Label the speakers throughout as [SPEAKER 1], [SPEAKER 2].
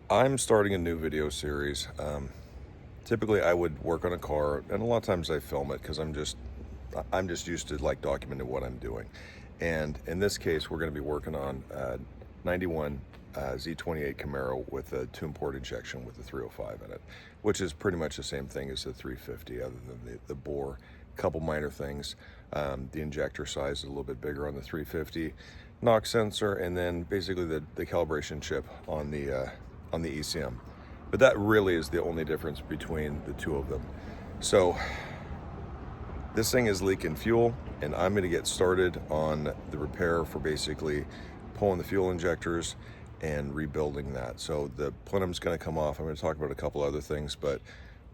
[SPEAKER 1] I'm starting a new video series. Typically I would work on a car, and a lot of times I film it because I'm just used to like documenting what I'm doing. And in this case, we're going to be working on 91 Z28 Camaro with a tune port injection with the 305 in it, which is pretty much the same thing as the 350 other than the bore. Couple minor things. The injector size is a little bit bigger on the 350, knock sensor, and then basically the calibration chip on the ECM. But that really is the only difference between the two of them. So this thing is leaking fuel, and I'm going to get started on the repair for basically pulling the fuel injectors and rebuilding that. So the plenum's going to come off. I'm going to talk about a couple other things, but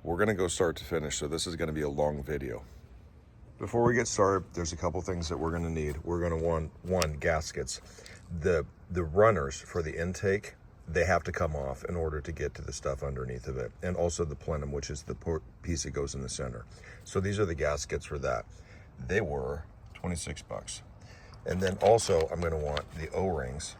[SPEAKER 1] we're going to go start to finish. So this is going to be a long video. Before we get started, there's a couple things that we're going to need. We're going to want one, gaskets. The runners for the intake, they have to come off in order to get to the stuff underneath of it. And also the plenum, which is the piece that goes in the center. So these are the gaskets for that. They were 26 bucks. And then also I'm going to want the O-rings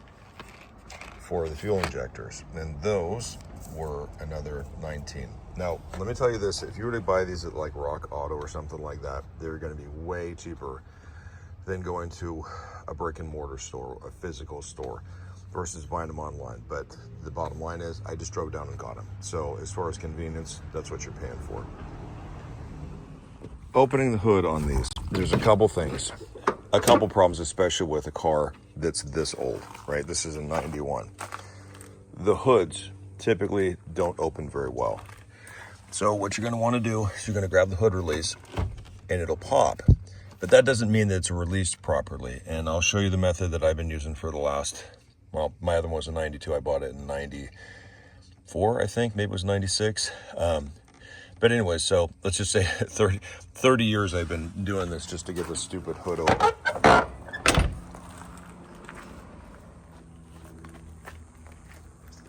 [SPEAKER 1] for the fuel injectors. And those were another 19. Now, let me tell you this, if you were to buy these at like Rock Auto or something like that, they're going to be way cheaper than going to a brick and mortar store, a physical store, versus buying them online. But the bottom line is I just drove down and got them. So as far as convenience, that's what you're paying for. Opening the hood on these, there's a couple things, a couple problems, especially with a car that's this old, right? This is a 91. The hoods typically don't open very well. So what you're going to want to do is you're going to grab the hood release and it'll pop. But that doesn't mean that it's released properly. And I'll show you the method that I've been using for the last, well, my other one was a 92. I bought it in 94, I think. Maybe it was 96. But anyway, so let's just say 30 years I've been doing this just to get this stupid hood open.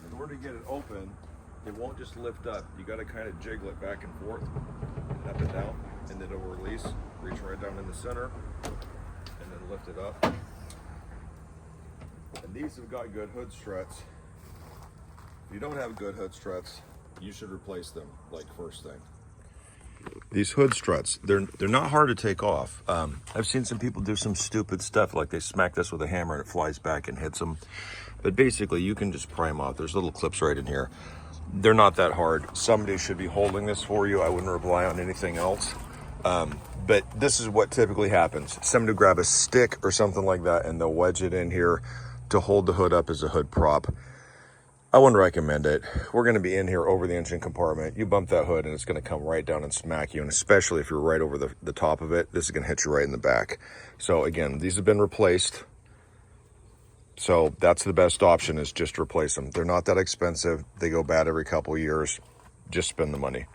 [SPEAKER 1] In order to get it open, it won't just lift up. You got to kind of jiggle it back and forth, up and down, and then it'll release, reach right down in the center, and then lift it up. And these have got good hood struts. If you don't have good hood struts, you should replace them like first thing. These hood struts, they're not hard to take off. I've seen some people do some stupid stuff, like they smack this with a hammer and it flies back and hits them. But basically, you can just pry them off. There's little clips right in here. They're not that hard. Somebody should be holding this for you. I wouldn't rely on anything else. But this is what typically happens. Somebody will grab a stick or something like that and they'll wedge it in here to hold the hood up as a hood prop. I wouldn't recommend it. We're going to be in here over the engine compartment. You bump that hood and it's going to come right down and smack you. And especially if you're right over the top of it, this is going to hit you right in the back. So again, these have been replaced. So that's the best option, is just replace them. They're not that expensive. They go bad every couple years. Just spend the money.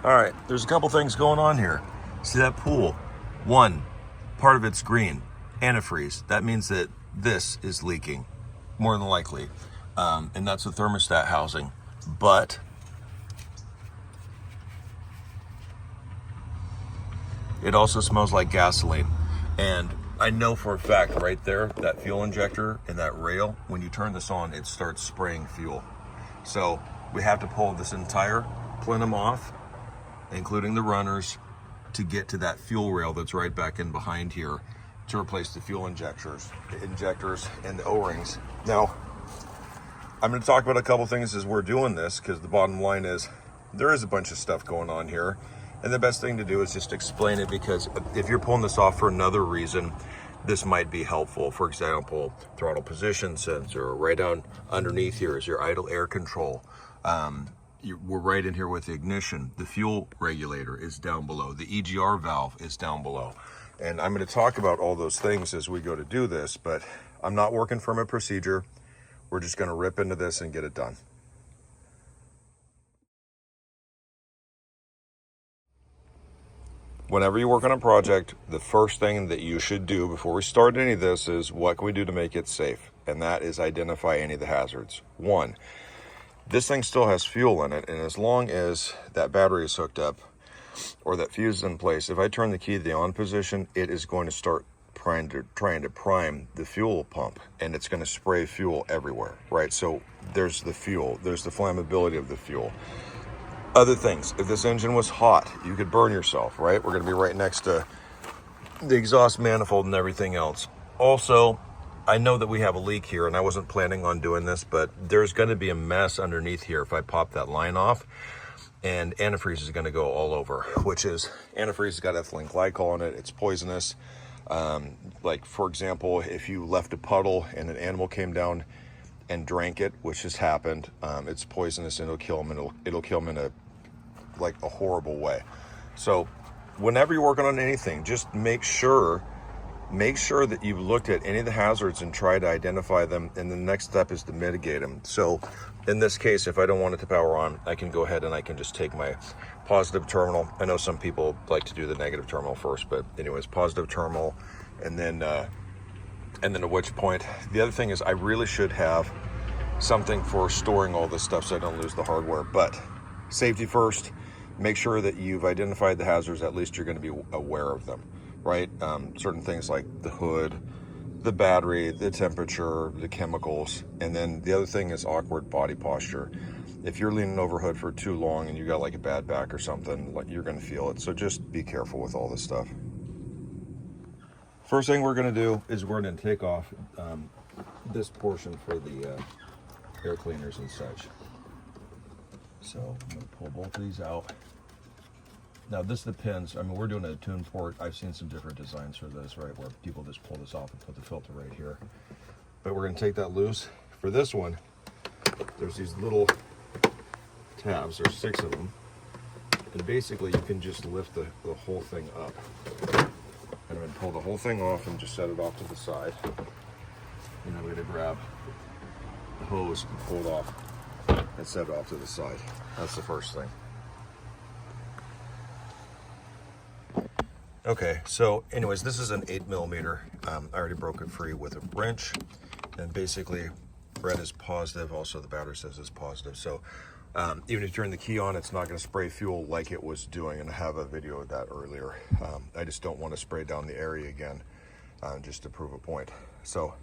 [SPEAKER 1] All right, there's a couple things going on here. See that pool? One, part of it's green, antifreeze. That means that this is leaking, more than likely. And that's the thermostat housing. But it also smells like gasoline. And I know for a fact right there, that fuel injector and that rail, when you turn this on, it starts spraying fuel. So we have to pull this entire plenum off, including the runners, to get to that fuel rail that's right back in behind here to replace the fuel injectors and the O-rings. Now, I'm going to talk about a couple things as we're doing this, because the bottom line is there is a bunch of stuff going on here. And the best thing to do is just explain it, because if you're pulling this off for another reason, this might be helpful. For example, throttle position sensor. Right down underneath here is your idle air control. We're right in here with the ignition. The fuel regulator is down below. The EGR valve is down below. And I'm going to talk about all those things as we go to do this, but I'm not working from a procedure. We're just going to rip into this and get it done. Whenever you work on a project, the first thing that you should do before we start any of this is, what can we do to make it safe? And that is identify any of the hazards. One, this thing still has fuel in it, and as long as that battery is hooked up or that fuse is in place, if I turn the key to the on position, it is going to start trying to prime the fuel pump, and it's going to spray fuel everywhere, right? So there's the fuel, there's the flammability of the fuel. Other things, if this engine was hot, you could burn yourself, right? We're going to be right next to the exhaust manifold and everything else. Also, I know that we have a leak here, and I wasn't planning on doing this, but there's going to be a mess underneath here if I pop that line off, and antifreeze is going to go all over, which is, antifreeze has got ethylene glycol in it. It's poisonous. Like, for example, if you left a puddle and an animal came down and drank it, which has happened, it's poisonous, and it'll kill them, and it'll kill them in a horrible way. So whenever you're working on anything, just make sure that you've looked at any of the hazards and try to identify them, and the next step is to mitigate them. So in this case, if I don't want it to power on, I can go ahead and I can just take my positive terminal. I know some people like to do the negative terminal first, but anyways, positive terminal, and then at which point, the other thing is I really should have something for storing all this stuff so I don't lose the hardware. But safety first, make sure that you've identified the hazards. At least you're going to be aware of them, right? Certain things like the hood, the battery, the temperature, the chemicals. And then the other thing is awkward body posture. If you're leaning over hood for too long and you got like a bad back or something, like, you're going to feel it. So just be careful with all this stuff. First thing we're going to do is we're going to take off this portion for the air cleaners and such. So I'm going to pull both of these out. Now this depends. I mean, we're doing a tune port. I've seen some different designs for this, right, where people just pull this off and put the filter right here. But we're going to take that loose. For this one, there's these little tabs. There's 6 of them. And basically you can just lift the whole thing up. And I'm going to pull the whole thing off and just set it off to the side. And I'm going to grab the hose and pull it off and set it off to the side. That's the first thing. Okay, so anyways, this is an 8mm. I already broke it free with a wrench, and basically red is positive. Also, the battery says it's positive. So even if you turn the key on, it's not going to spray fuel like it was doing, and I have a video of that earlier. I just don't want to spray down the area again, just to prove a point. So,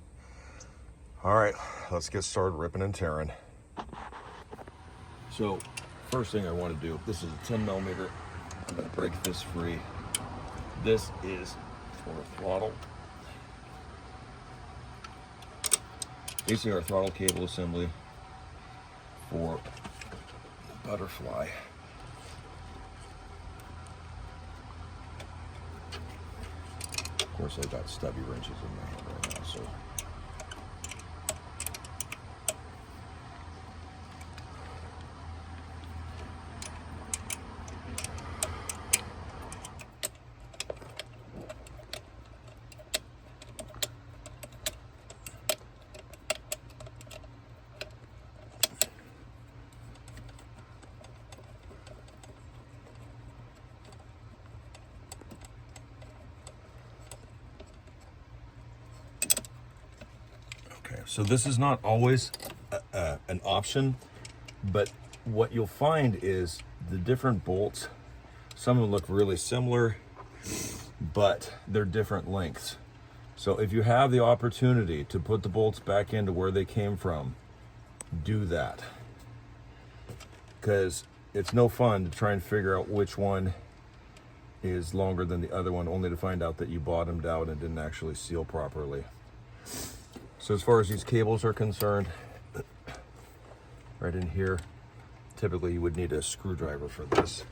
[SPEAKER 1] all right, let's get started ripping and tearing. So, first thing I want to do, this is a 10mm. I'm going to break this free. This is for a throttle. Basically our throttle cable assembly for the butterfly. Of course, I've got stubby wrenches in my hand right now, so. So this is not always an option, but what you'll find is the different bolts, some of them look really similar, but they're different lengths. So if you have the opportunity to put the bolts back into where they came from, do that. Because it's no fun to try and figure out which one is longer than the other one, only to find out that you bottomed out and didn't actually seal properly. So as far as these cables are concerned, right in here, typically you would need a screwdriver for this.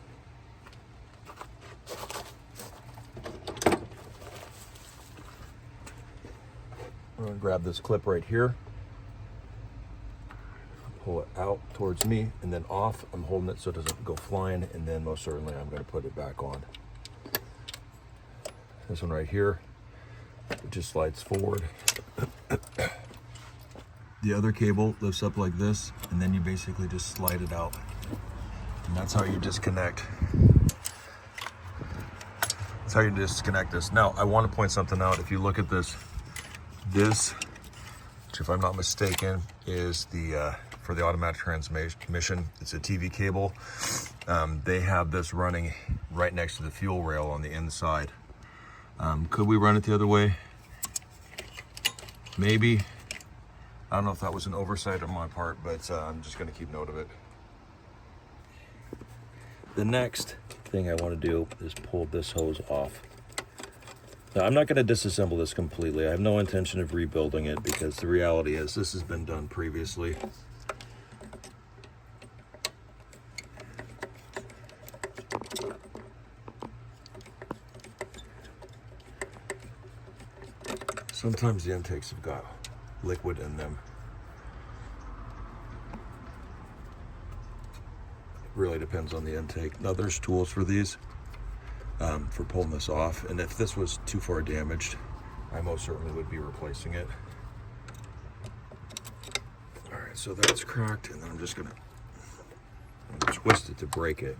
[SPEAKER 1] I'm going to grab this clip right here, pull it out towards me and then off. I'm holding it so it doesn't go flying, and then most certainly I'm going to put it back on. This one right here, it just slides forward. The other cable lifts up like this, and then you basically just slide it out. And that's how you disconnect. That's how you disconnect this. Now, I want to point something out. If you look at this, which if I'm not mistaken, is the for the automatic transmission. It's a TV cable. They have this running right next to the fuel rail on the inside. Could we run it the other way? maybe, I don't know if that was an oversight on my part, but I'm just going to keep note of it. The next thing I want to do is pull this hose off. Now, I'm not going to disassemble this completely. I have no intention of rebuilding it because the reality is this has been done previously. Sometimes the intakes have got liquid in them. It really depends on the intake. Now there's tools for these, for pulling this off. And if this was too far damaged, I most certainly would be replacing it. All right, so that's cracked, and then I'm just gonna twist it to break it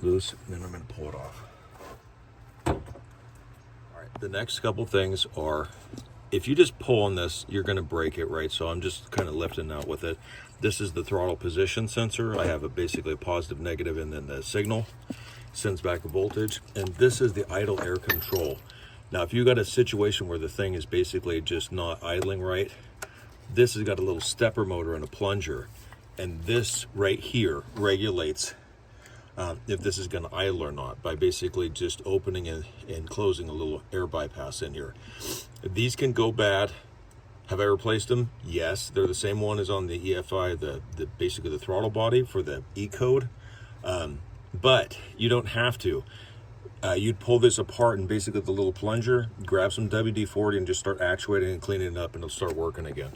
[SPEAKER 1] loose, and then I'm gonna pull it off. The next couple things are, if you just pull on this, you're going to break it, right? So I'm just kind of lifting out with it. This is the throttle position sensor. I have basically a positive, negative, and then the signal sends back a voltage. And this is the idle air control. Now, if you got a situation where the thing is basically just not idling right, this has got a little stepper motor and a plunger. And this right here regulates if this is going to idle or not by basically just opening and closing a little air bypass in here. These can go bad. Have I replaced them? Yes. They're the same one as on the EFI, the basically the throttle body for the E-code. But you don't have to. You'd pull this apart and basically the little plunger, grab some WD-40 and just start actuating and cleaning it up, and it'll start working again.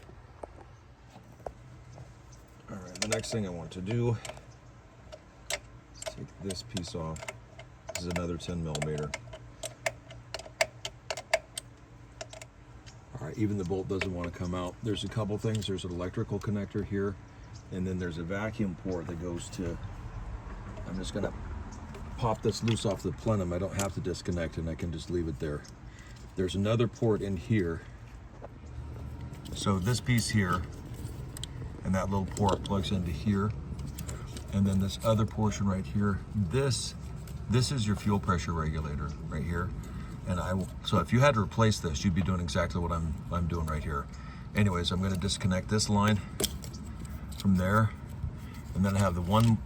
[SPEAKER 1] All right, the next thing I want to do, take this piece off. This is another 10 millimeter. All right, even the bolt doesn't want to come out. There's a couple things. There's an electrical connector here, and then there's a vacuum port that goes to, I'm just gonna pop this loose off the plenum. I don't have to disconnect, and I can just leave it there. There's another port in here. So this piece here, and that little port plugs into here. And then this other portion right here, this is your fuel pressure regulator right here. And so if you had to replace this, you'd be doing exactly what I'm doing right here. Anyways, I'm gonna disconnect this line from there. And then I have the one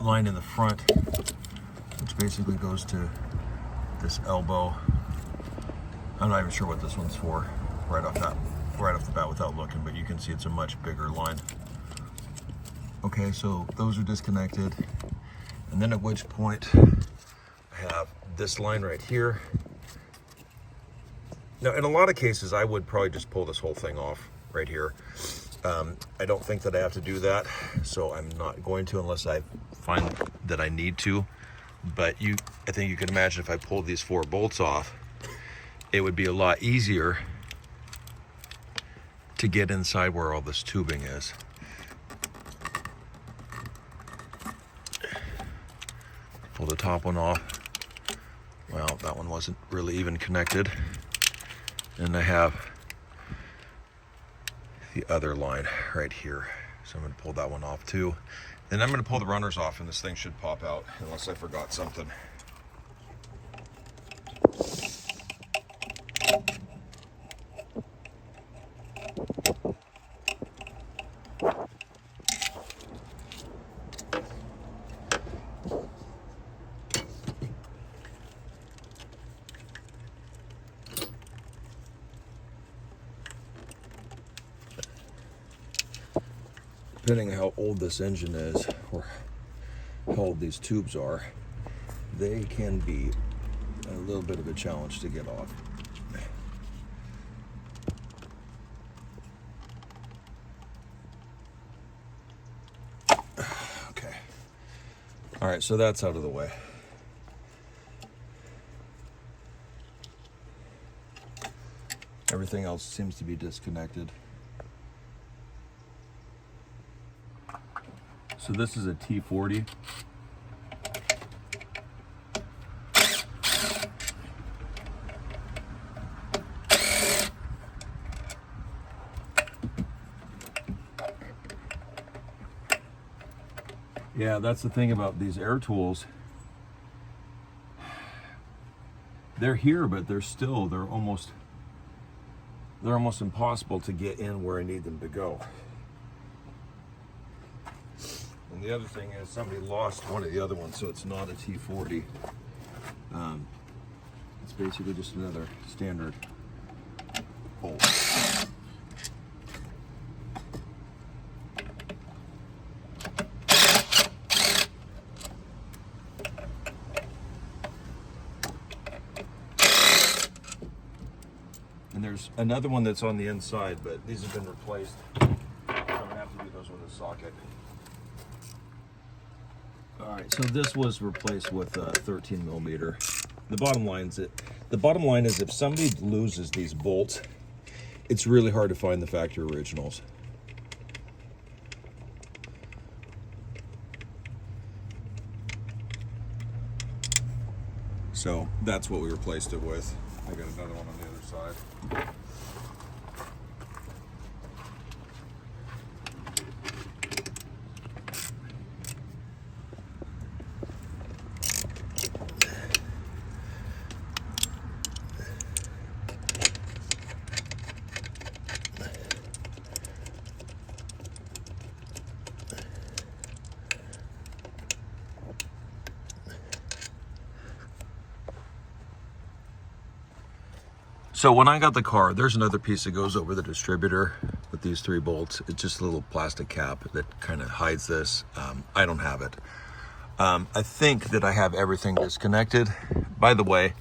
[SPEAKER 1] line in the front, which basically goes to this elbow. I'm not even sure what this one's for right off the bat without looking, but you can see it's a much bigger line. Okay, so those are disconnected. And then at which point I have this line right here. Now, in a lot of cases, I would probably just pull this whole thing off right here. I don't think that I have to do that, so I'm not going to unless I find that I need to. But I think you can imagine if I pulled these 4 bolts off, it would be a lot easier to get inside where all this tubing is. Pull the top one off. Well, that one wasn't really even connected. And I have the other line right here. So I'm gonna pull that one off too. Then I'm gonna pull the runners off and this thing should pop out unless I forgot something. Depending on how old this engine is or how old these tubes are, they can be a little bit of a challenge to get off. Okay. All right, so that's out of the way. Everything else seems to be disconnected. So this is a T40. Yeah, that's the thing about these air tools. They're here, but they're almost, they're almost impossible to get in where I need them to go. And the other thing is somebody lost one of the other ones, so it's not a T40. It's basically just another standard bolt. And there's another one that's on the inside, but these have been replaced. So I'm gonna have to do those with a socket. All right, so this was replaced with a 13 millimeter. The bottom line is if somebody loses these bolts, it's really hard to find the factory originals. So that's what we replaced it with. I got another one on the other side. So when I got the car, there's another piece that goes over the distributor with these 3 bolts. It's just a little plastic cap that kind of hides this. I don't have it. I think that I have everything disconnected. By the way,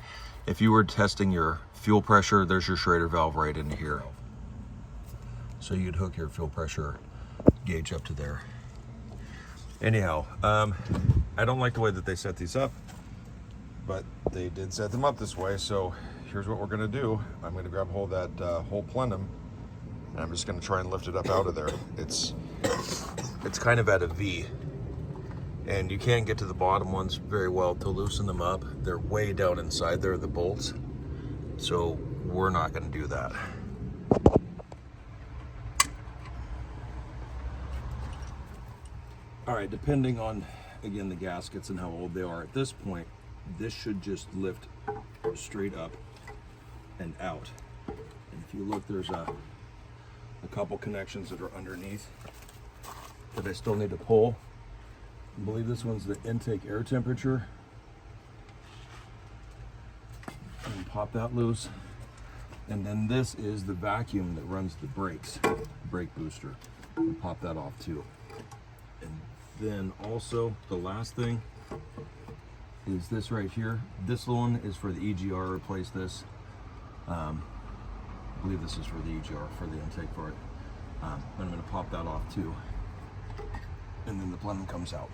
[SPEAKER 1] if you were testing your fuel pressure, there's your Schrader valve right in here. So you'd hook your fuel pressure gauge up to there. Anyhow, I don't like the way that they set these up, but they did set them up this way. So here's what we're gonna do. I'm gonna grab hold of that whole plenum, and I'm just gonna try and lift it up out of there. It's kind of at a V, and you can't get to the bottom ones very well to loosen them up. They're way down inside there, the bolts. So we're not gonna do that. All right, depending on, again, the gaskets and how old they are, at this point, this should just lift straight up and out. And if you look, there's a couple connections that are underneath that I still need to pull. I believe this one's the intake air temperature. And pop that loose. And then this is the vacuum that runs the brakes, brake booster. And pop that off too. And then also the last thing is this right here. This one is for the EGR. Replace this. I believe this is for the EGR, for the intake for it. But I'm going to pop that off too. And then the plenum comes out.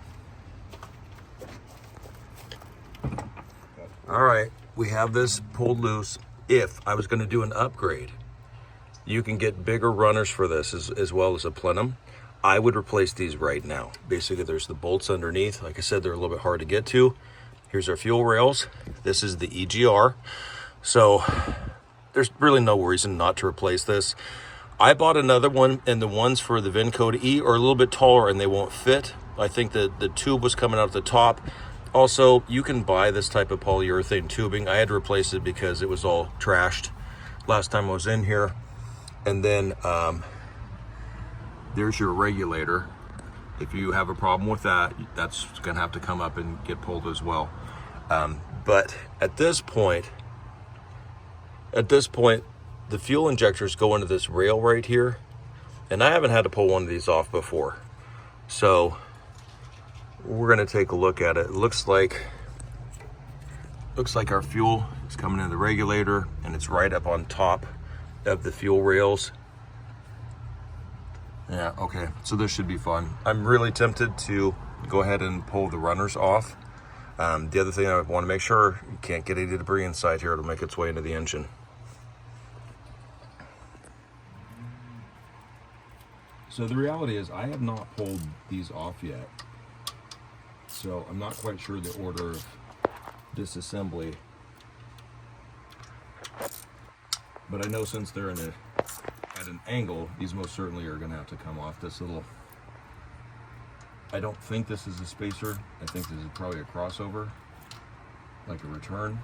[SPEAKER 1] All right, we have this pulled loose. If I was going to do an upgrade, you can get bigger runners for this as well as a plenum. I would replace these right now. Basically, there's the bolts underneath. Like I said, they're a little bit hard to get to. Here's our fuel rails. This is the EGR. So there's really no reason not to replace this. I bought another one, and the ones for the VIN code E are a little bit taller and they won't fit. I think that the tube was coming out at the top. Also, you can buy this type of polyurethane tubing. I had to replace it because it was all trashed last time I was in here. And then there's your regulator. If you have a problem with that, that's gonna have to come up and get pulled as well. But at this point, the fuel injectors go into this rail right here, and I haven't had to pull one of these off before. So we're gonna take a look at it. It looks like our fuel is coming in the regulator, and it's right up on top of the fuel rails. Yeah, okay, so this should be fun. I'm really tempted to go ahead and pull the runners off. The other thing I want to make sure, you can't get any debris inside here. It'll make its way into the engine. So the reality is I have not pulled these off yet. So I'm not quite sure the order of disassembly. But I know since they're at an angle, these most certainly are going to have to come off. This little, I don't think this is a spacer. I think this is probably a crossover, like a return.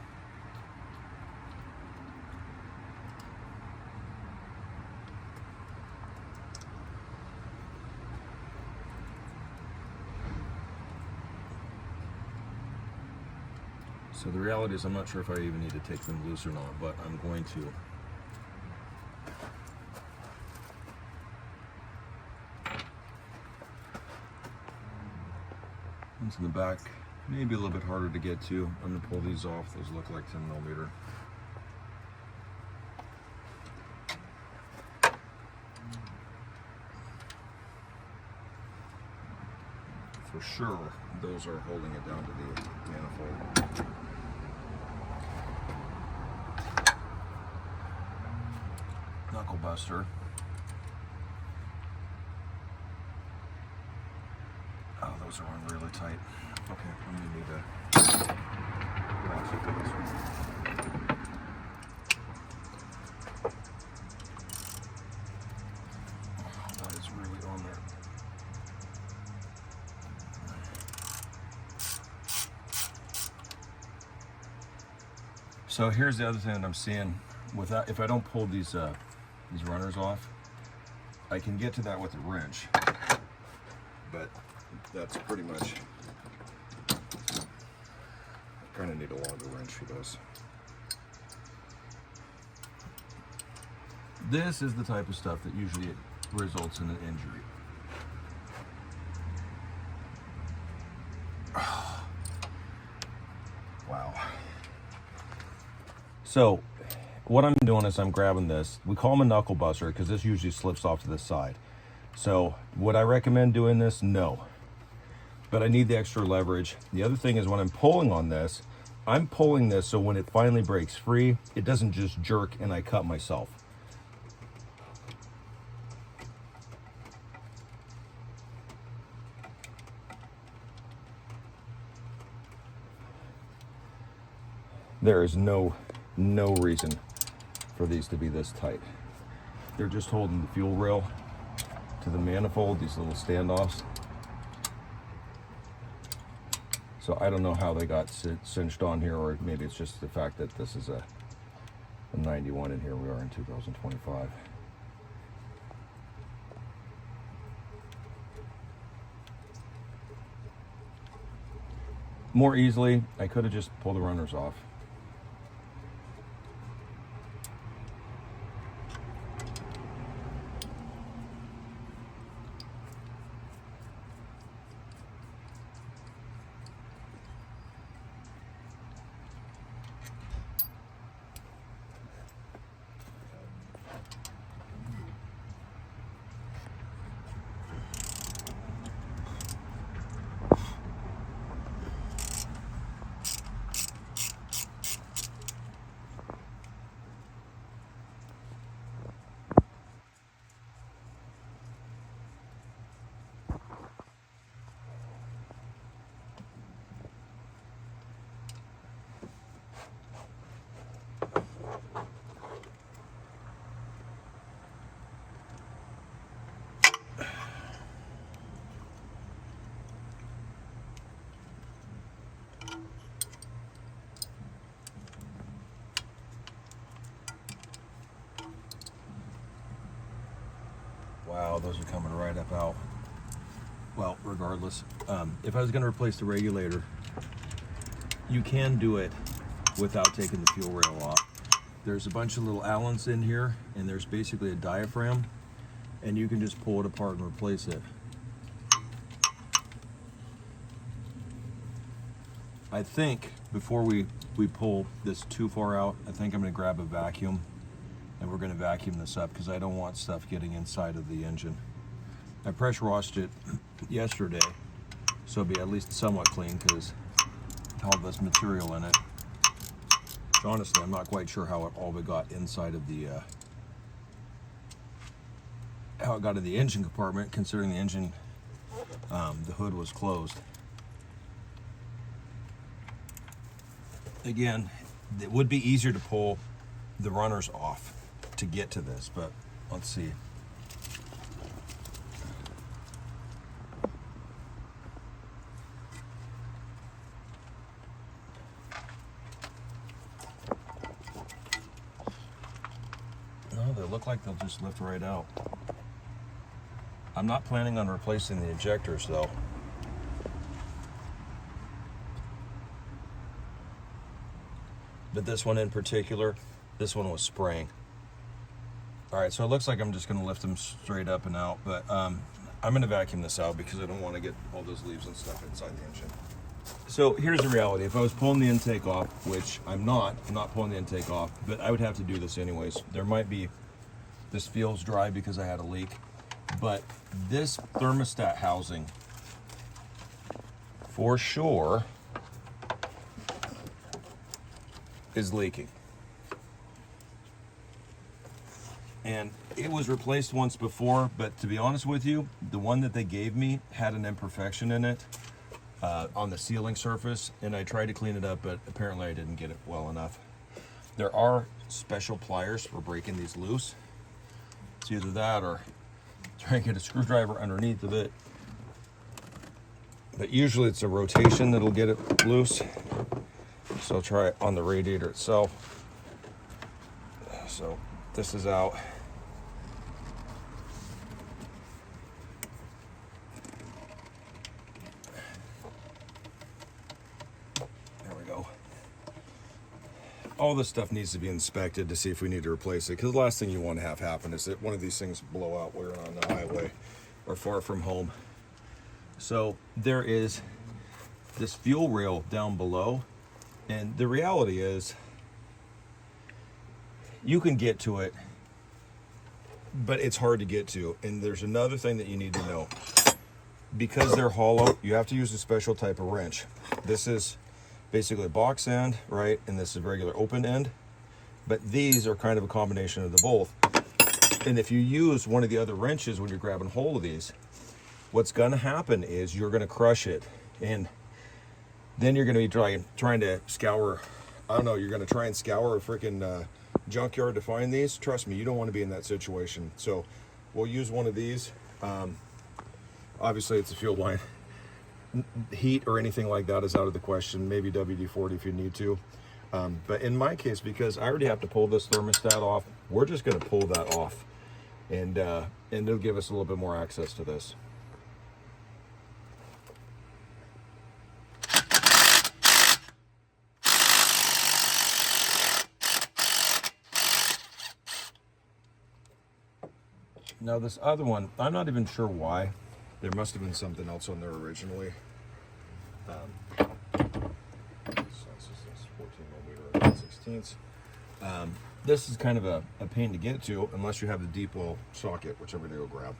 [SPEAKER 1] So the reality is I'm not sure if I even need to take them loose or not, but I'm going to. One's in the back, maybe a little bit harder to get to. I'm going to pull these off. Those look like 10mm. For sure, those are holding it down to the manifold. Knuckle buster. Oh, those are on really tight. Okay, I'm gonna need to ratchet this one. Oh, that is really on there. So here's the other thing that I'm seeing. Without, if I don't pull these runners off, I can get to that with a wrench, but that's pretty much, I kind of need a longer wrench for this. This is the type of stuff that usually results in an injury. Wow. So what I'm doing is I'm grabbing this. We call them a knuckle buster because this usually slips off to the side. So would I recommend doing this? No. But I need the extra leverage. The other thing is when I'm pulling on this, I'm pulling this so when it finally breaks free, it doesn't just jerk and I cut myself. There is no reason for these to be this tight. They're just holding the fuel rail to the manifold, these little standoffs. So I don't know how they got cinched on here, or maybe it's just the fact that this is a 91 and here we are in 2025. More easily, I could have just pulled the runners off. Wow, those are coming right up out. Well, regardless, if I was going to replace the regulator, you can do it without taking the fuel rail off. There's a bunch of little Allens in here, and there's basically a diaphragm, and you can just pull it apart and replace it. I think before we pull this too far out, I think I'm going to grab a vacuum and we're going to vacuum this up because I don't want stuff getting inside of the engine. I pressure washed it yesterday, so it'll be at least somewhat clean because all this material in it. So honestly, I'm not quite sure how it all got inside of the how it got in the engine compartment, considering the engine, the hood was closed. Again, it would be easier to pull the runners off to get to this, but let's see. No, they look like they'll just lift right out. I'm not planning on replacing the injectors, though. but this one in particular, this one was spraying. All right, so it looks like I'm just gonna lift them straight up and out, but I'm gonna vacuum this out because I don't wanna get all those leaves and stuff inside the engine. So here's the reality. If I was pulling the intake off, which I'm not pulling the intake off, but I would have to do this anyways. There might be, this feels dry because I had a leak, but this thermostat housing, for sure, is leaking. And it was replaced once before, but to be honest with you, the one that they gave me had an imperfection in it on the sealing surface, and I tried to clean it up, but apparently I didn't get it well enough. There are special pliers for breaking these loose. It's either that or try and get a screwdriver underneath of it. But usually it's a rotation that'll get it loose. So I'll try it on the radiator itself. So this is out. There we go. All this stuff needs to be inspected to see if we need to replace it, because the last thing you want to have happen is that one of these things blow out while you're on the highway or far from home. So there is this fuel rail down below, and the reality is you can get to it, but it's hard to get to. And there's another thing that you need to know. Because they're hollow, you have to use a special type of wrench. This is basically a box end, right? And this is a regular open end. But these are kind of a combination of the both. And if you use one of the other wrenches when you're grabbing hold of these, what's gonna happen is you're gonna crush it. And then you're gonna be trying to scour, I don't know, you're gonna try and scour a freaking junkyard to find these. Trust me, you don't want to be in that situation. So we'll use one of these. Obviously it's a fuel line. Heat or anything like that is out of the question. Maybe WD-40 if you need to. But in my case, because I already have to pull this thermostat off, we're just going to pull that off, and it'll give us a little bit more access to this. Now this other one, I'm not even sure why. There must have been something else on there originally. So this is 14mm 9/16. This is kind of a pain to get to unless you have the deep well socket, which I'm going to go grab.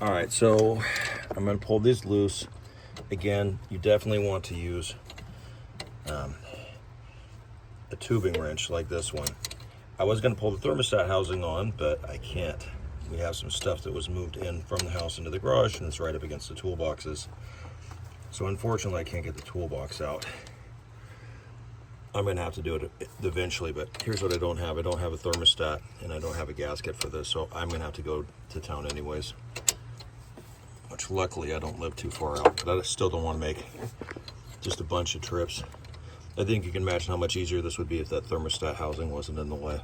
[SPEAKER 1] All right, so I'm going to pull these loose. Again, you definitely want to use a tubing wrench like this one. I was going to pull the thermostat housing on, but I can't. We have some stuff that was moved in from the house into the garage, and it's right up against the toolboxes. So unfortunately, I can't get the toolbox out. I'm going to have to do it eventually, but here's what I don't have. I don't have a thermostat, and I don't have a gasket for this, so I'm going to have to go to town anyways. Which luckily I don't live too far out, but I still don't want to make just a bunch of trips. I think you can imagine how much easier this would be if that thermostat housing wasn't in the way.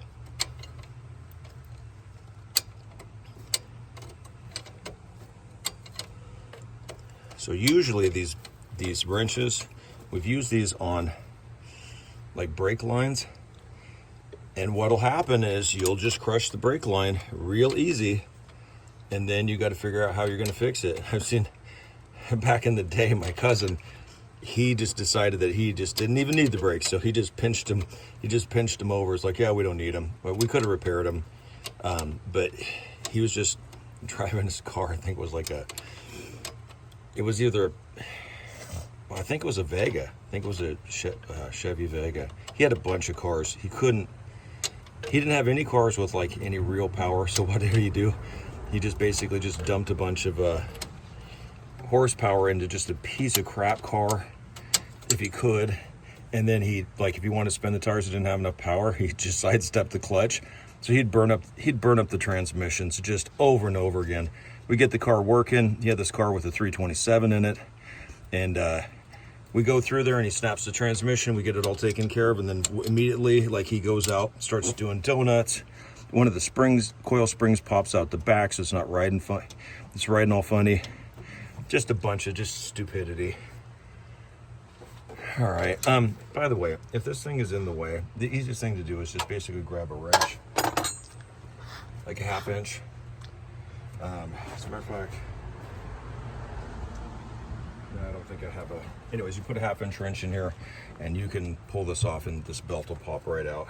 [SPEAKER 1] So usually these wrenches, we've used these on like brake lines, and what'll happen is you'll just crush the brake line real easy, and then you got to figure out how you're going to fix it. I've seen back in the day, my cousin, he just decided that he just didn't even need the brakes, so he just pinched them. He just pinched them over. It's like, yeah, we don't need them, but we could have repaired them. But he was just driving his car. I think it was like it was either, well, I think it was a Vega. I think it was a Chevy Vega. He had a bunch of cars. He didn't have any cars with like any real power. So what did he do? He just basically just dumped a bunch of horsepower into just a piece of crap car, if he could. And then if he wanted to spin the tires and didn't have enough power, he just sidestepped the clutch. So he'd burn up the transmissions just over and over again. We get the car working. He had this car with a 327 in it, and we go through there and he snaps the transmission. We get it all taken care of, and then immediately, like, he goes out, starts doing donuts. One of the coil springs pops out the back, so it's not riding fun. It's riding all funny. Just a bunch of just stupidity. All right. By the way, if this thing is in the way, the easiest thing to do is just basically grab a wrench, like a 1/2 inch. As a matter of fact, no, I don't think I have a. Anyways, you put a 1/2 inch wrench in here, and you can pull this off, and this belt will pop right out.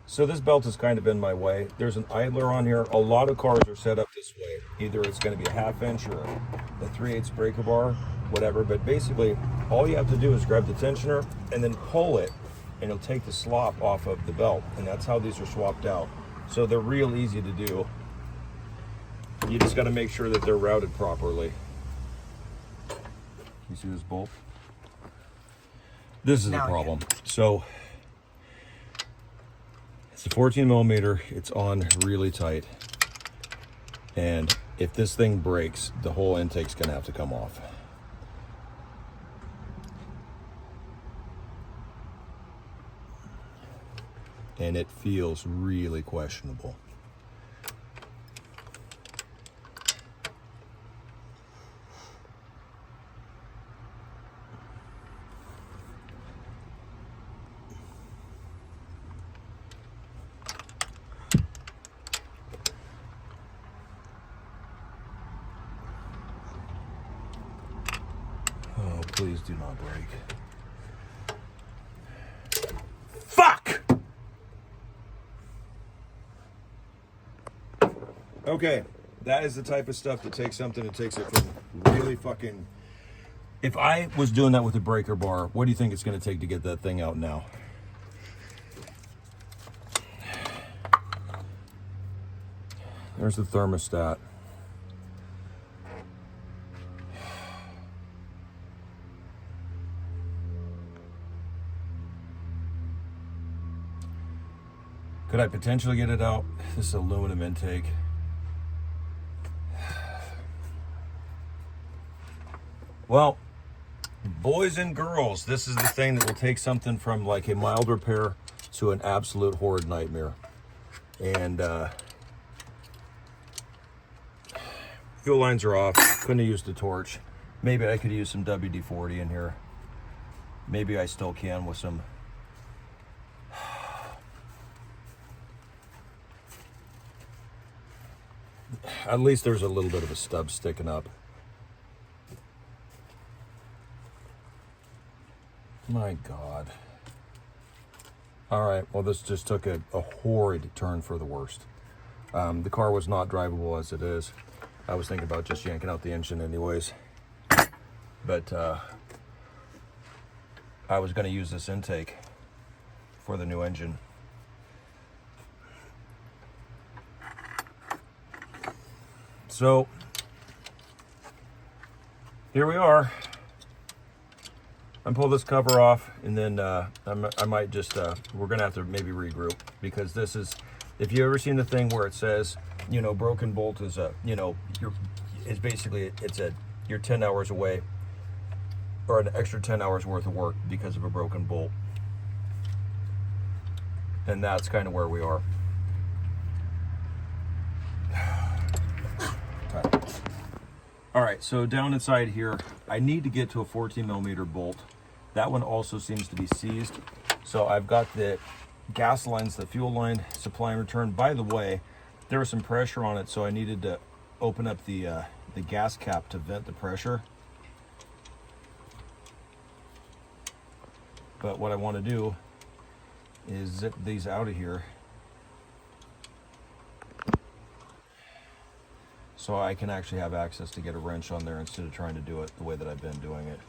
[SPEAKER 1] So this belt is kind of in my way. There's an idler on here. A lot of cars are set up this way. Either it's going to be a 1/2 inch or a 3/8 breaker bar, whatever. But basically, all you have to do is grab the tensioner and then pull it, and it'll take the slop off of the belt. And that's how these are swapped out. So they're real easy to do. You just got to make sure that they're routed properly. You see this bolt? This is the problem. So it's a 14 millimeter. It's on really tight. And if this thing breaks, the whole intake's gonna have to come off. And it feels really questionable. Oh, please do not break. Fuck! Okay, that is the type of stuff that takes something and takes it from really fucking... If I was doing that with a breaker bar, what do you think it's going to take to get that thing out now? There's the thermostat. Could I potentially get it out? This is aluminum intake. Well, boys and girls, this is the thing that will take something from like a mild repair to an absolute horrid nightmare. And fuel lines are off. Couldn't have used a torch. Maybe I could use some WD-40 in here. Maybe I still can with some. At least there's a little bit of a stub sticking up. My God. All right, well, this just took a horrid turn for the worst. The car was not drivable as it is. I was thinking about just yanking out the engine anyways. But I was going to use this intake for the new engine. So here we are. I'm pull this cover off, and then I might just we're gonna have to maybe regroup, because this is, if you ever seen the thing where it says, you know, broken bolt is a, you know, it's basically, it's a, you're 10 hours away, or an extra 10 hours worth of work because of a broken bolt. And that's kind of where we are. All right, so down inside here, I need to get to a 14 millimeter bolt. That one also seems to be seized. So I've got the gas lines, the fuel line, supply and return. By the way, there was some pressure on it, so I needed to open up the gas cap to vent the pressure. But what I want to do is zip these out of here, so I can actually have access to get a wrench on there instead of trying to do it the way that I've been doing it.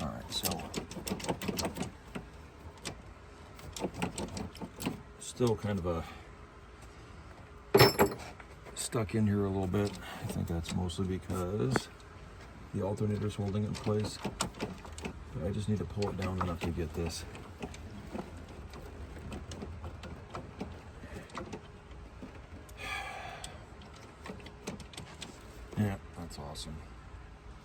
[SPEAKER 1] All right, so still kind of a stuck in here a little bit. I think that's mostly because the alternator's holding it in place. But I just need to pull it down enough to get this. That's awesome.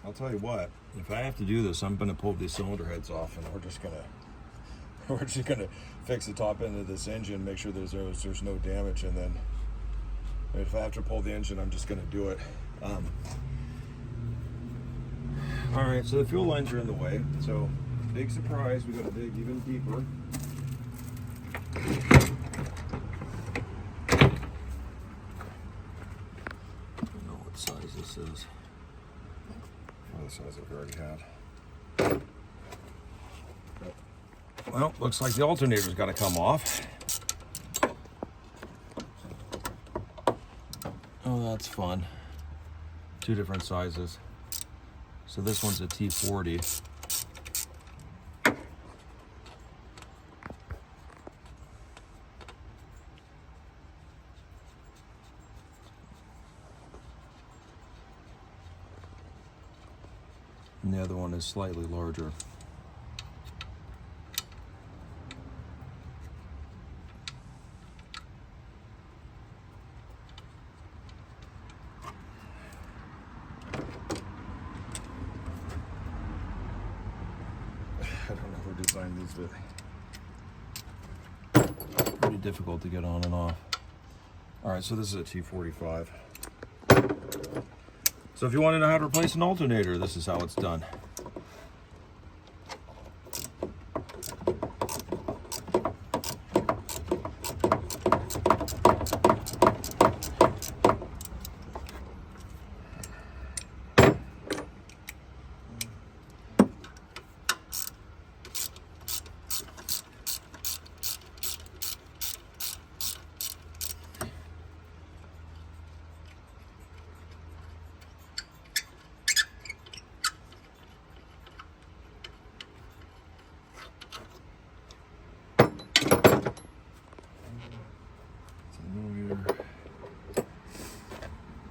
[SPEAKER 1] I'll tell you what, if I have to do this, I'm going to pull these cylinder heads off, and we're just gonna fix the top end of this engine, make sure there's no damage, and then if I have to pull the engine, I'm just gonna do it. All right, so the fuel lines are in the way. So big surprise, we got to dig even deeper. I don't know what size this is. Oh, the size I've already had. Well, looks like the alternator's got to come off. Oh, that's fun. Two different sizes. So this one's a T40. And the other one is slightly larger. I don't know who designed these, but pretty difficult to get on and off. All right, so this is a T45. So if you want to know how to replace an alternator, this is how it's done.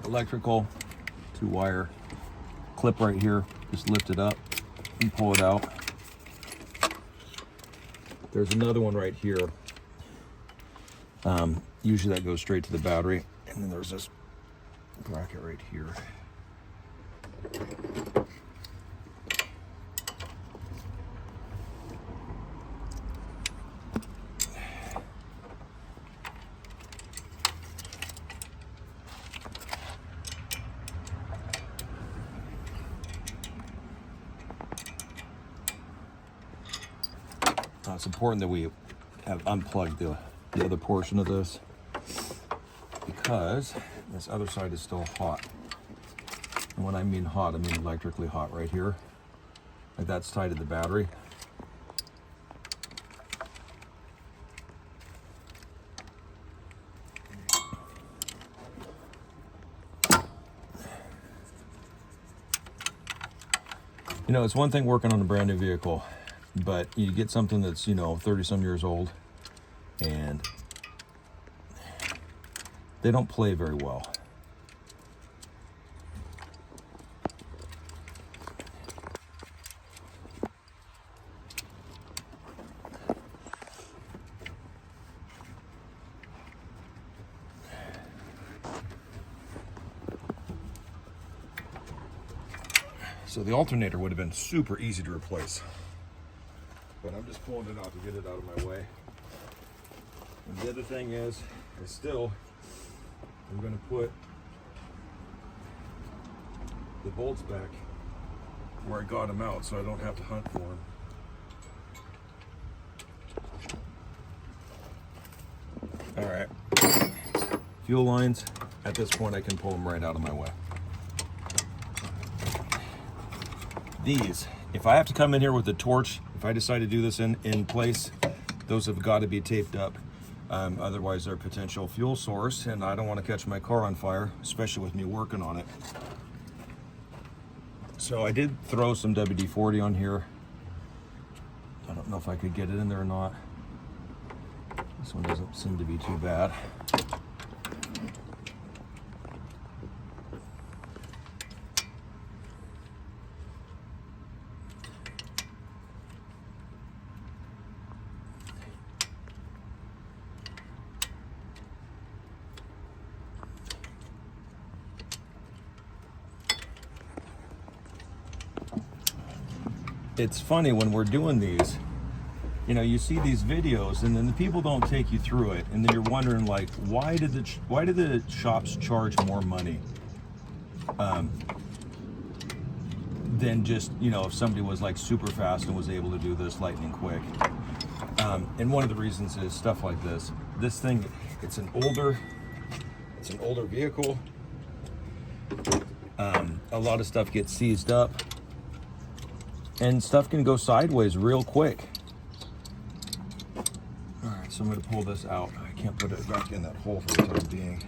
[SPEAKER 1] Electrical 2-wire clip right here. Just lift it up and pull it out. There's another one right here. Usually that goes straight to the battery. And then there's this bracket right here. It's important that we have unplugged the other portion of this, because this other side is still hot. And when I mean hot, I mean electrically hot right here. Like that's tied to the battery. You know, it's one thing working on a brand new vehicle, but you get something that's, 30 some years old and they don't play very well. So the alternator would have been super easy to replace. But I'm just pulling it out to get it out of my way. And the other thing is I'm going to put the bolts back where I got them out so I don't have to hunt for them. All right. Fuel lines, at this point I can pull them right out of my way. These, if I have to come in here with a torch, if I decide to do this in place, those have got to be taped up. Otherwise they're a potential fuel source, and I don't want to catch my car on fire, especially with me working on it. So I did throw some WD-40 on here. I don't know if I could get it in there or not. This one doesn't seem to be too bad.
[SPEAKER 2] it's funny when we're doing these, you know, you see these videos and then the people don't take you through it, and then you're wondering like, why did the shops charge more money than just, you know, if somebody was like super fast and was able to do this lightning quick. And one of the reasons is stuff like this. This thing, it's an older vehicle. A lot of stuff gets seized up, and stuff can go sideways real quick. All right, so I'm going to pull this out. I can't put it back in that hole for the time being.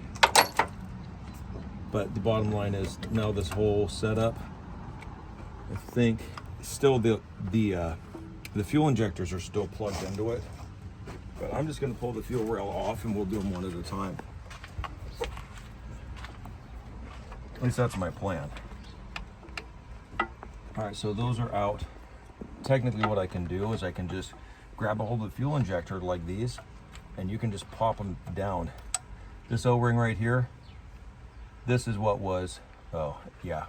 [SPEAKER 2] But the bottom line is, now this whole setup, I think still the fuel injectors are still plugged into it. But I'm just going to pull the fuel rail off, and we'll do them one at a time. At least that's my plan. All right, so those are out. Technically what I can do is I can just grab a hold of the fuel injector like these, and you can just pop them down. This O-ring right here, this is what was, oh yeah,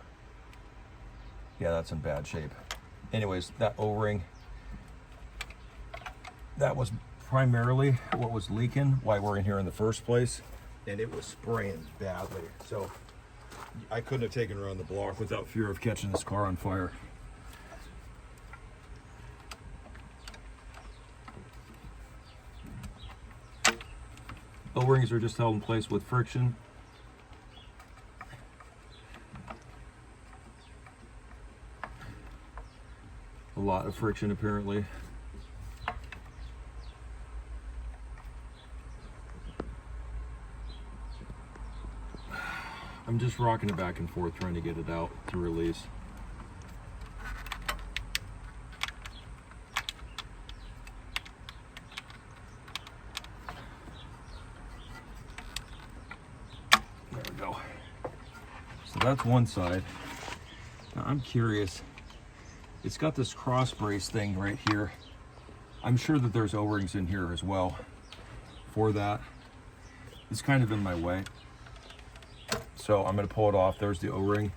[SPEAKER 2] that's in bad shape. Anyways, that O-ring, that was primarily what was leaking, why we're in here in the first place, and it was spraying badly. So I couldn't have taken her on the block without fear of catching this car on fire. O-rings are just held in place with friction. A lot of friction apparently. I'm just rocking it back and forth trying to get it out to release. There we go. So that's one side. Now I'm curious. It's got this cross brace thing right here. I'm sure that there's O-rings in here as well for that. It's kind of in my way. So I'm going to pull it off. There's the O-ring.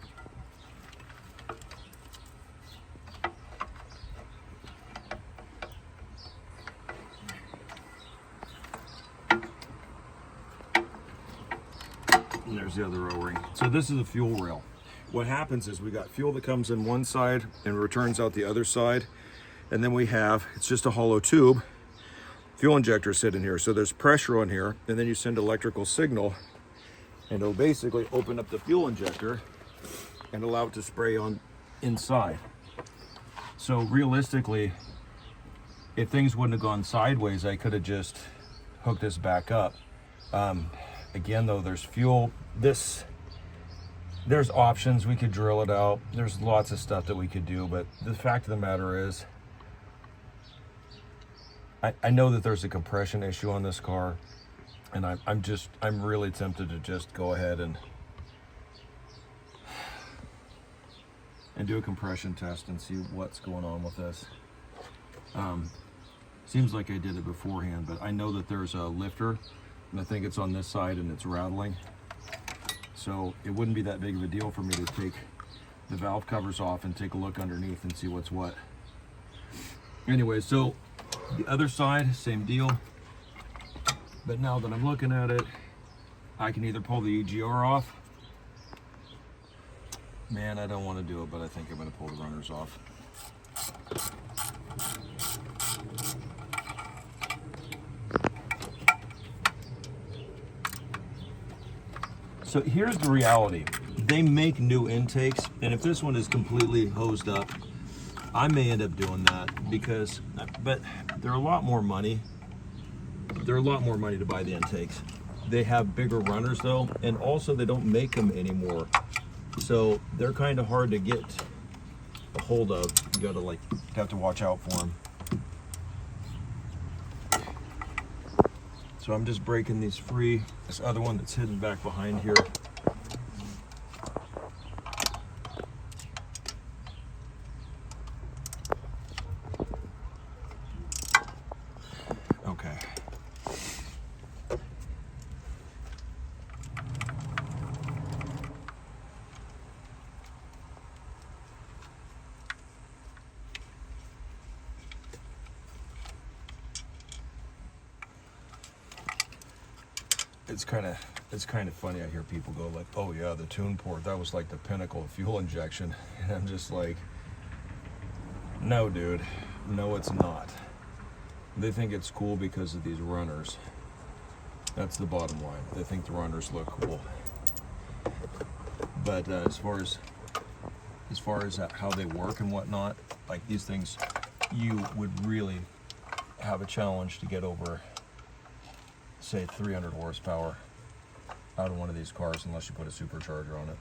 [SPEAKER 2] And there's the other O-ring. So this is a fuel rail. What happens is we got fuel that comes in one side and returns out the other side. And then we have, it's just a hollow tube. Fuel injector sit in here. So there's pressure on here, and then you send electrical signal, and it'll basically open up the fuel injector and allow it to spray on inside. So realistically, if things wouldn't have gone sideways, I could have just hooked this back up. Again though, there's fuel. There's options. We could drill it out. There's lots of stuff that we could do, but the fact of the matter is, I know that there's a compression issue on this car. And I'm really tempted to just go ahead and do a compression test and see what's going on with this. Seems like I did it beforehand, but I know that there's a lifter, and I think it's on this side and it's rattling. So it wouldn't be that big of a deal for me to take the valve covers off and take a look underneath and see what's what. Anyway, so the other side, same deal. But now that I'm looking at it, I can either pull the EGR off. Man, I don't want to do it, but I think I'm going to pull the runners off. So here's the reality. They make new intakes, and if this one is completely hosed up, I may end up doing that because, but they're a lot more money. They're a lot more money to buy the intakes. They have bigger runners though, and also they don't make them anymore. So they're kind of hard to get a hold of. You have to watch out for them. So I'm just breaking these free. This other one that's hidden back behind here. Okay. it's kind of funny. I hear people go like, "Oh yeah, the tune port, that was like the pinnacle of fuel injection," and I'm just like, "No, dude, no, it's not." They think it's cool because of these runners. That's the bottom line. They think the runners look cool. But as far as how they work and whatnot, like these things, you would really have a challenge to get over, say, 300 horsepower out of one of these cars unless you put a supercharger on it.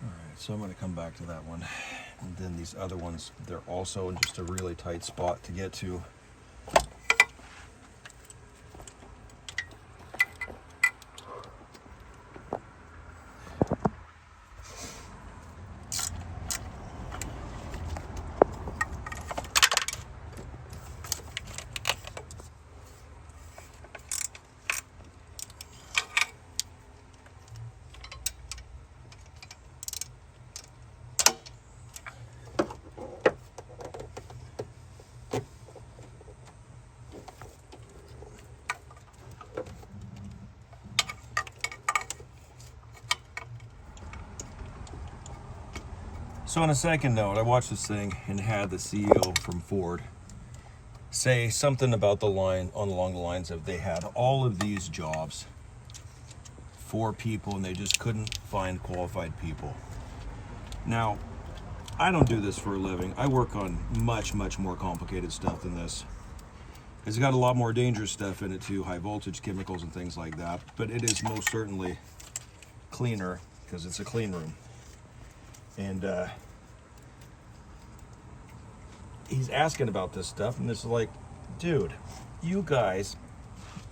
[SPEAKER 2] Alright, so I'm going to come back to that one. And then these other ones, they're also in just a really tight spot to get to. So on a second note, I watched this thing and had the CEO from Ford say something about along the lines of they had all of these jobs for people and they just couldn't find qualified people. Now, I don't do this for a living. I work on much, much more complicated stuff than this. It's got a lot more dangerous stuff in it too, high voltage chemicals and things like that, but it is most certainly cleaner because it's a clean room. And he's asking about this stuff, and this is like, dude, you guys,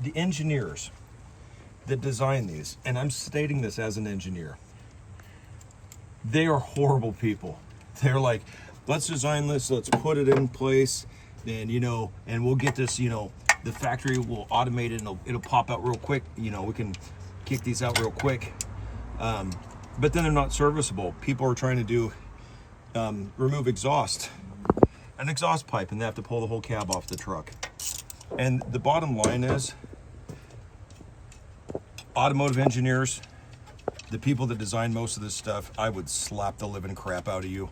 [SPEAKER 2] the engineers that design these, and I'm stating this as an engineer, they are horrible people. They're like, let's design this, let's put it in place, and and we'll get this, the factory will automate it and it'll pop out real quick, we can kick these out real quick. But then they're not serviceable. People are trying to do remove an exhaust pipe, and they have to pull the whole cab off the truck. And the bottom line is, automotive engineers, the people that design most of this stuff, I would slap the living crap out of you.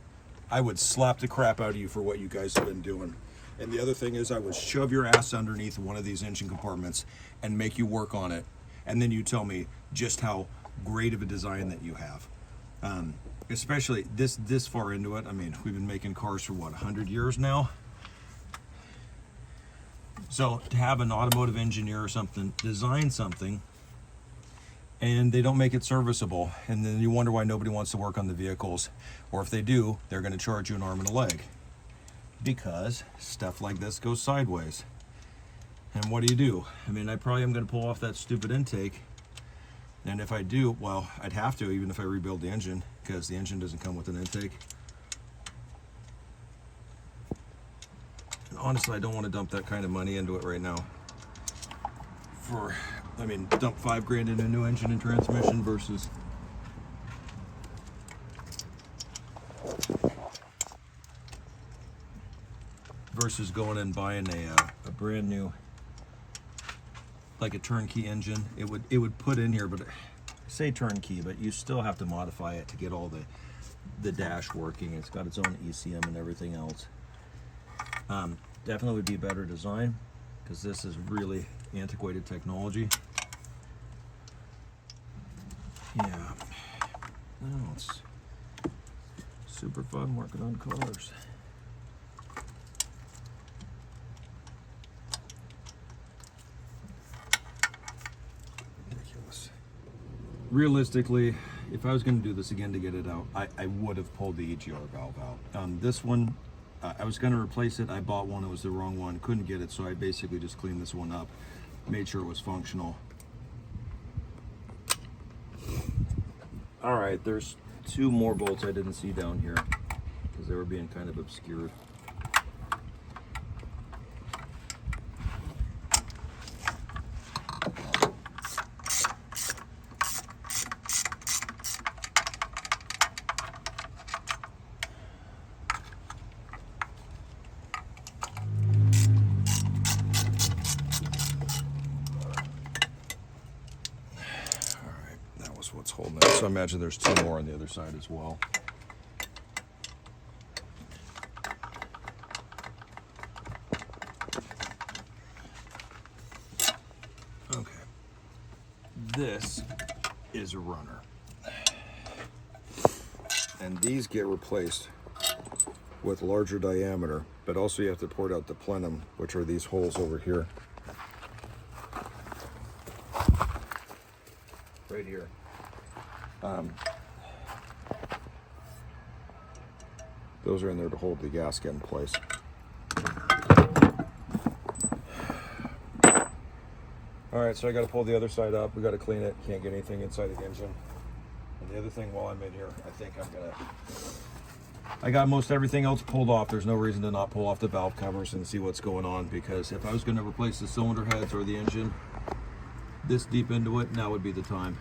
[SPEAKER 2] I would slap the crap out of you for what you guys have been doing. And the other thing is, I would shove your ass underneath one of these engine compartments and make you work on it. And then you tell me just how great of a design that you have. Especially this far into it. I mean, we've been making cars for what, 100 years now? So to have an automotive engineer or something design something and they don't make it serviceable, and then you wonder why nobody wants to work on the vehicles, or if they do, they're going to charge you an arm and a leg because stuff like this goes sideways. And what do? I mean, I probably am going to pull off that stupid intake. And if I do, well, I'd have to, even if I rebuild the engine, because the engine doesn't come with an intake. And honestly, I don't want to dump that kind of money into it right now. Dump $5 grand in a new engine and transmission versus going and buying a brand new, like a turnkey engine. It would put in here, but say turnkey, but you still have to modify it to get all the dash working. It's got its own ECM and everything else. Definitely would be better design because this is really antiquated technology. Yeah, no, it's super fun working on cars. Realistically, if I was going to do this again to get it out, I would have pulled the EGR valve out. This one, I was going to replace it. I bought one, it was the wrong one, couldn't get it, so I basically just cleaned this one up, made sure it was functional. All right, there's 2 more bolts I didn't see down here because they were being kind of obscured. holding that. So I imagine there's 2 more on the other side as well. Okay. This is a runner. And these get replaced with larger diameter, but also you have to port out the plenum, which are these holes over here. Right here. Those are in there to hold the gasket in place. All right, so I got to pull the other side up. We got to clean it. Can't get anything inside the engine. And the other thing while I'm in here, I think I got most everything else pulled off. There's no reason to not pull off the valve covers and see what's going on, because if I was going to replace the cylinder heads or the engine this deep into it, now would be the time.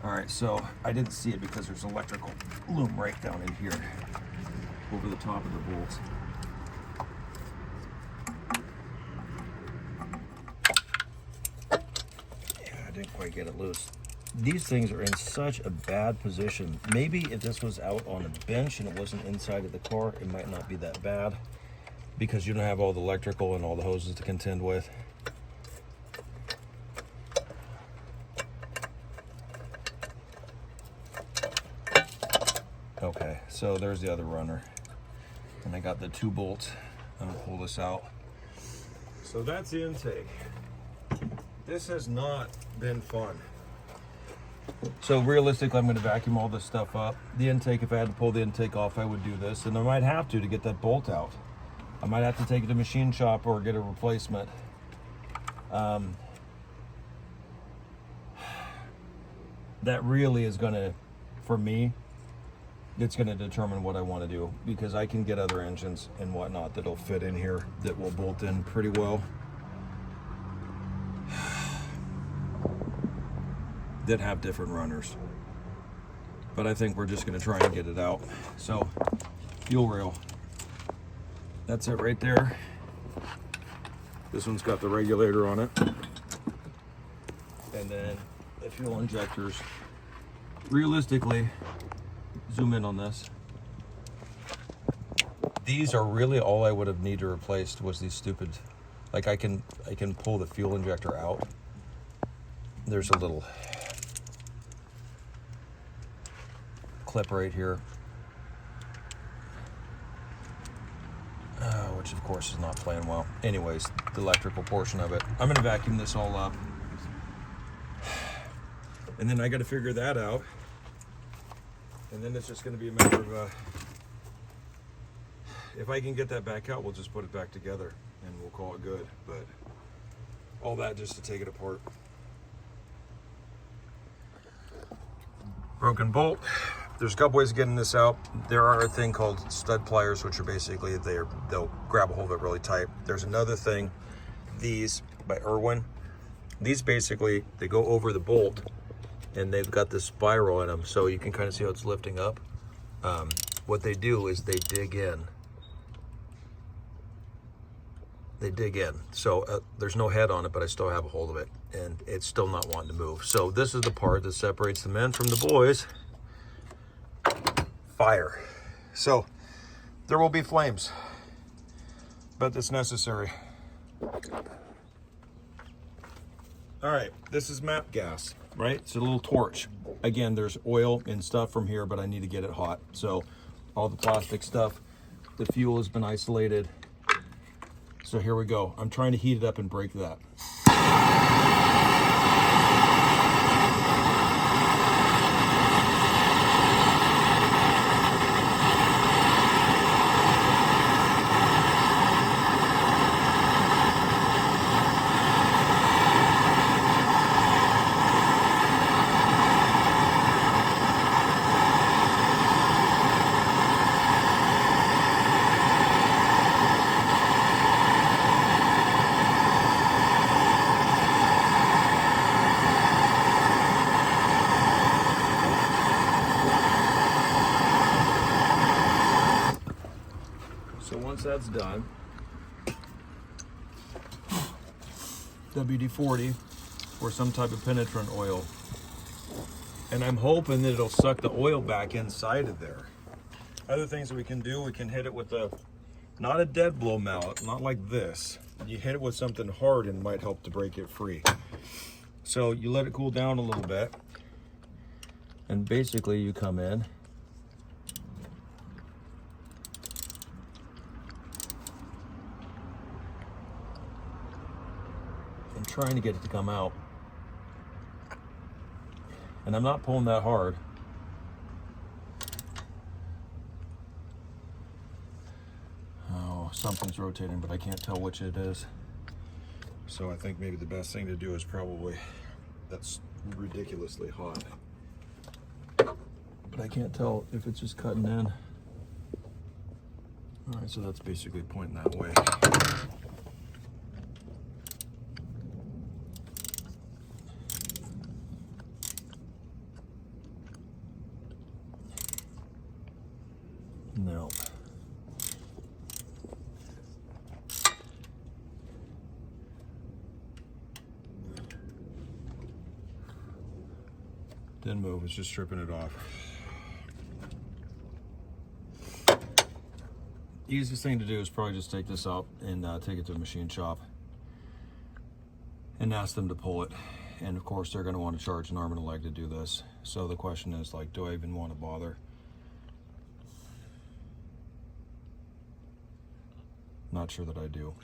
[SPEAKER 2] All right, so I didn't see it because there's electrical loom right down in here over the top of the bolts. Yeah, I didn't quite get it loose. These things are in such a bad position. Maybe if this was out on a bench and it wasn't inside of the car, it might not be that bad, because you don't have all the electrical and all the hoses to contend with. Okay, so there's the other runner. And I got the 2 bolts. I'm gonna pull this out. So that's the intake. This has not been fun. So realistically, I'm gonna vacuum all this stuff up. The intake, if I had to pull the intake off, I would do this, and I might have to get that bolt out. I might have to take it to machine shop or get a replacement. That really is gonna, for me, it's going to determine what I want to do, because I can get other engines and whatnot that'll fit in here that will bolt in pretty well, that have different runners. But I think we're just going to try and get it out. So, fuel rail. That's it right there. This one's got the regulator on it. And then the fuel injectors. Realistically, zoom in on this. These are really all I would have needed replaced was these stupid, like I can pull the fuel injector out. There's a little clip right here, which of course is not playing well. Anyways, the electrical portion of it. I'm gonna vacuum this all up, and then I got to figure that out. And then it's just going to be a matter of, if I can get that back out, we'll just put it back together and we'll call it good. But all that just to take it apart. Broken bolt. There's a couple ways of getting this out. There are a thing called stud pliers, which are basically, they'll grab a hold of it really tight. There's another thing, these by Irwin. These basically, they go over the bolt, and they've got this spiral in them, so you can kind of see how it's lifting up. What they do is they dig in. They dig in. So there's no head on it, but I still have a hold of it, and it's still not wanting to move. So this is the part that separates the men from the boys. Fire. So there will be flames, but it's necessary. All right, this is MAP gas, right? It's a little torch. Again, there's oil and stuff from here, but I need to get it hot. So all the plastic stuff, the fuel has been isolated. So here we go. I'm trying to heat it up and break that. Once that's done, WD-40 or some type of penetrant oil And I'm hoping that it'll suck the oil back inside of there. Other things that we can do, we can hit it with not a dead blow mallet, not like this. You hit it with something hard and it might help to break it free. So you let it cool down a little bit. And basically you come in and trying to get it to come out. And I'm not pulling that hard. Oh, something's rotating, but I can't tell which it is. So I think maybe the best thing to do is probably, that's ridiculously hot. But I can't tell if it's just cutting in. All right, so that's basically pointing that way. No. Didn't move, it's just stripping it off. Easiest thing to do is probably just take this out and take it to a machine shop and ask them to pull it. And of course they're going to want to charge an arm and a leg to do this. So the question is, like, do I even want to bother? Not sure that I do.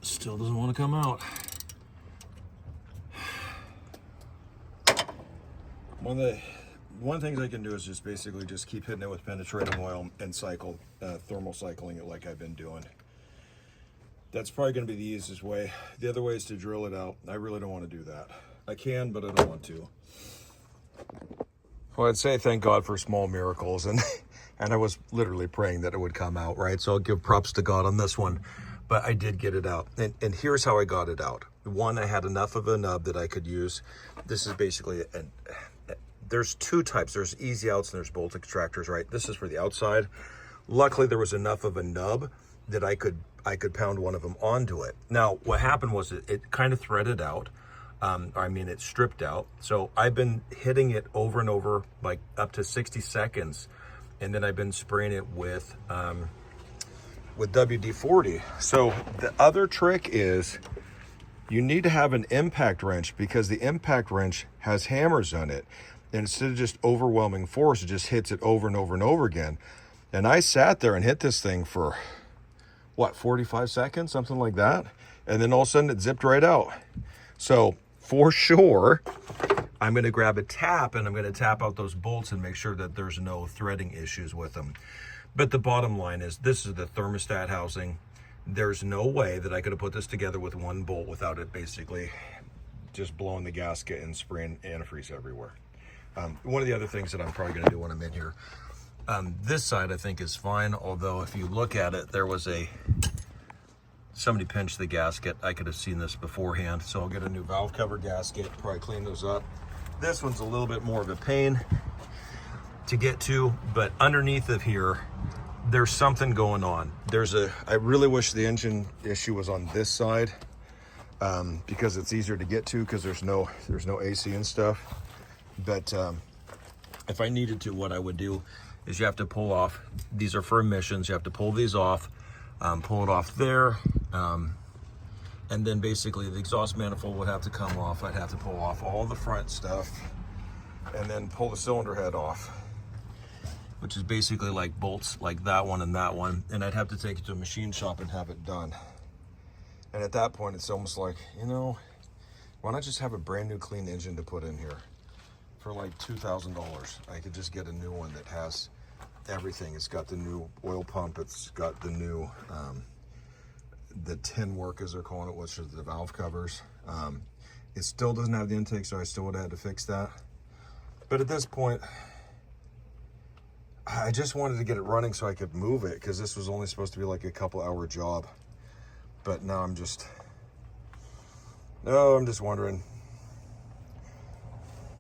[SPEAKER 2] Still doesn't want to come out. One of the things I can do is just basically just keep hitting it with penetrating oil and cycle, thermal cycling it like I've been doing. That's probably going to be the easiest way. The other way is to drill it out. I really don't want to do that. I can, but I don't want to. Well, I'd say thank God for small miracles, and I was literally praying that it would come out, right? So I'll give props to God on this one. But I did get it out. And here's how I got it out. One, I had enough of a nub that I could use. This is basically, there's two types. There's easy outs and there's bolt extractors, right? This is for the outside. Luckily, there was enough of a nub that I could pound one of them onto it. Now, what happened was it kind of threaded out. It stripped out. So I've been hitting it over and over, like up to 60 seconds. And then I've been spraying it with WD-40. So the other trick is you need to have an impact wrench, because the impact wrench has hammers on it. And instead of just overwhelming force, it just hits it over and over and over again. And I sat there and hit this thing for, what, 45 seconds, something like that. And then all of a sudden it zipped right out. So for sure, I'm going to grab a tap and I'm going to tap out those bolts and make sure that there's no threading issues with them. But the bottom line is, this is the thermostat housing. There's no way that I could have put this together with one bolt without it basically just blowing the gasket and spraying antifreeze everywhere. One of the other things that I'm probably going to do when I'm in here, this side I think is fine, although if you look at it, there was somebody pinched the gasket. I could have seen this beforehand, so I'll get a new valve cover gasket, probably clean those up. This one's a little bit more of a pain to get to, but underneath of here, there's something going on. I really wish the engine issue was on this side, because it's easier to get to because there's no AC and stuff. But if I needed to, what I would do is you have to pull off, these are for emissions, you have to pull these off, pull it off there, and then basically the exhaust manifold would have to come off. I'd have to pull off all the front stuff and then pull the cylinder head off, which is basically like bolts like that one and that one, and I'd have to take it to a machine shop and have it done. And at that point, it's almost like, you know, why not just have a brand new clean engine to put in here for like $2,000? I could just get a new one that has everything. It's got the new oil pump, it's got the new the tin work, as they're calling it, which are the valve covers. It still doesn't have the intake, so I still would have had to fix that. But at this point, I just wanted to get it running so I could move it, because this was only supposed to be like a couple hour job. But now I'm just wondering,